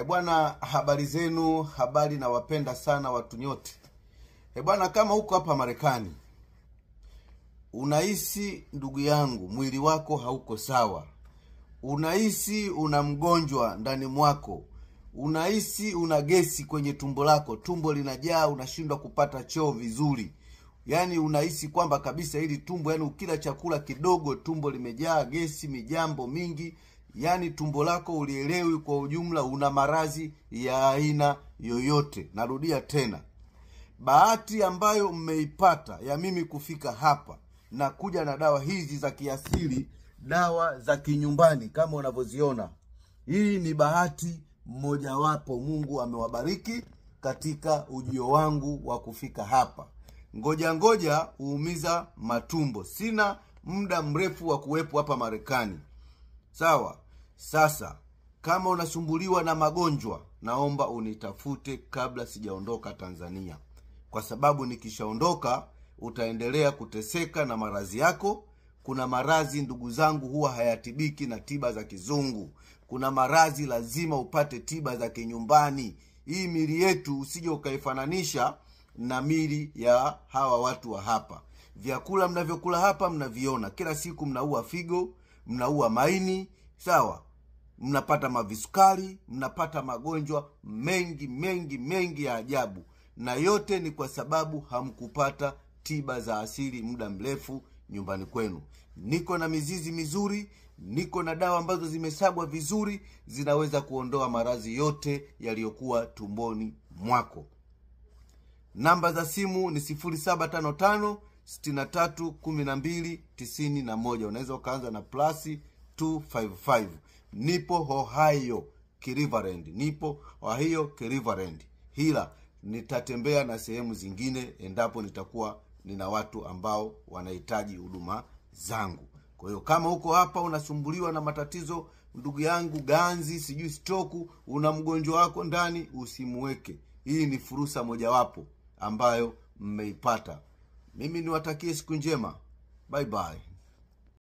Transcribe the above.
Bwana, habari zenu, habari na wapenda sana watu nyote. Bwana, kama huko hapa Marekani, unahisi ndugu yangu mwili wako hauko sawa, unahisi una mgonjwa ndani mwako, unahisi una gesi kwenye tumbo lako, tumbo linajaa, unashindwa kupata choo vizuri, yani unahisi kwamba kabisa hili tumbo, yani ukila chakula kidogo tumbo limejaa gesi, mijambo mingi, yani tumbo lako ulielewi, kwa ujumla una maradhi ya aina yoyote. Narudia tena, bahati ambayo mmeipata ya mimi kufika hapa na kuja na dawa hizi za kiasili, dawa za kinyumbani kama unavyoziona, hii ni bahati mmojawapo. Mungu amewabariki katika ujio wangu wa kufika hapa. Ngoja uumiza matumbo, sina muda mrefu wa kuwepo hapa Marekani. Sawa? Sasa kama unasumbuliwa na magonjwa, naomba unitafute kabla sijaondoka Tanzania, kwa sababu nikishaondoka utaendelea kuteseka na maradhi yako. Kuna maradhi ndugu zangu huwa hayatibiki na tiba za kizungu. Kuna maradhi lazima upate tiba za kinyumbani. Hii mili yetu usije ukaifananisha na mili ya hawa watu wa hapa. Vyakula mnavyokula hapa mnaviona, kila siku mnaua figo, mnaua maini, sawa? Mnapata mavisukari, mnapata magonjwa mengi ya ajabu. Na yote ni kwa sababu hamkupata tiba za asili muda mrefu nyumbani kwenu. Niko na mizizi mizuri, niko na dawa ambazo zimesagwa vizuri, zinaweza kuondoa maradhi yote yaliyokuwa tumboni mwako. Namba za simu ni 0755 63 12 91. Unaweza ukaanza na +255. Nipo Ohio Cleveland. Hila nitatembea na sehemu zingine endapo nitakuwa nina watu ambao wanahitaji huduma zangu. Kwa hiyo kama huko hapa unasumbuliwa na matatizo ndugu yangu, ganzi, sijui stroke, una mgonjwa wako ndani, usimuweke. Hii ni fursa mojawapo ambayo mmeipata. Mimi niwatakie siku njema. Bye bye.